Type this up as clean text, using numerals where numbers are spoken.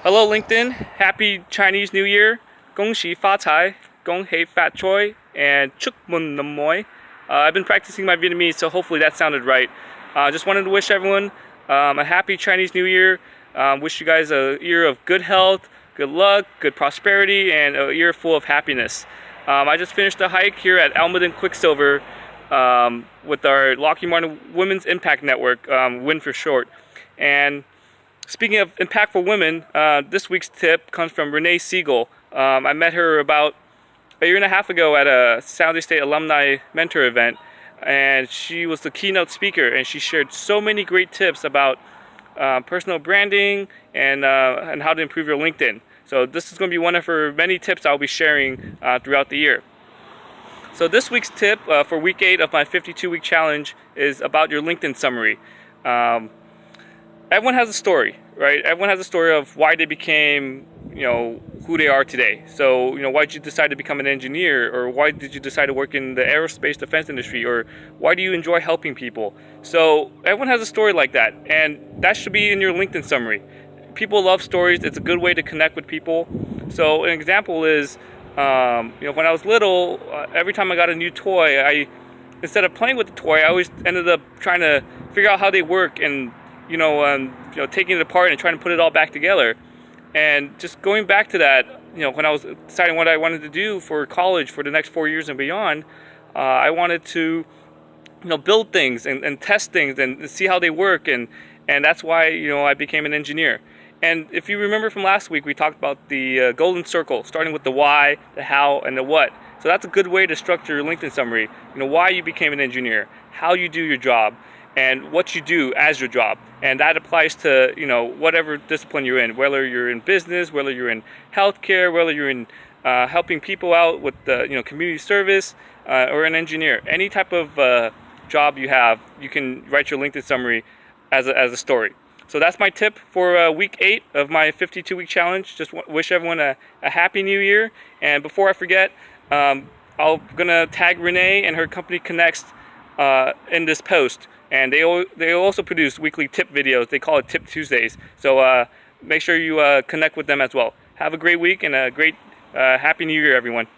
Hello, LinkedIn. Happy Chinese New Year. Gong Xi Fa Cai, Gong Hei Fat Choi, and Chuk Mun Nam Moi. I've been practicing my Vietnamese, so hopefully that sounded right. Just wanted to wish everyone a happy Chinese New Year. Wish you guys a year of good health, good luck, good prosperity, and a year full of happiness. I just finished a hike here at Almaden Quicksilver with our Lockheed Martin Women's Impact Network, WIN for short. And speaking of impactful women, this week's tip comes from Rene Siegel. I met her about a year and a half ago at a San Jose State alumni mentor event, and she was the keynote speaker, and she shared so many great tips about personal branding and how to improve your LinkedIn. So this is going to be one of her many tips I'll be sharing throughout the year. So this week's tip for week 8 of my 52-week challenge is about your LinkedIn summary. Everyone has a story, right? Everyone has a story of why they became, who they are today. So, why did you decide to become an engineer? Or why did you decide to work in the aerospace defense industry? Or why do you enjoy helping people? So, everyone has a story like that. And that should be in your LinkedIn summary. People love stories. It's a good way to connect with people. So, an example is, when I was little, every time I got a new toy, instead of playing with the toy, I always ended up trying to figure out how they work and taking it apart and trying to put it all back together. And just going back to that, when I was deciding what I wanted to do for college for the next 4 years and beyond, I wanted to, build things and test things and see how they work. And that's why, I became an engineer. And if you remember from last week, we talked about the golden circle, starting with the why, the how, and the what. So that's a good way to structure your LinkedIn summary. Why you became an engineer, how you do your job, and what you do as your job. And that applies to, whatever discipline you're in, whether you're in business, whether you're in healthcare, whether you're in helping people out with community service, or an engineer. Any type of job you have, you can write your LinkedIn summary as a story. So that's my tip for week 8 of my 52-week challenge. Just wish everyone a happy new year. And before I forget, I'm gonna tag Rene and her company Connext in this post. And they also produce weekly tip videos. They call it Tip Tuesdays. So make sure you connect with them as well. Have a great week and a great Happy New Year, everyone.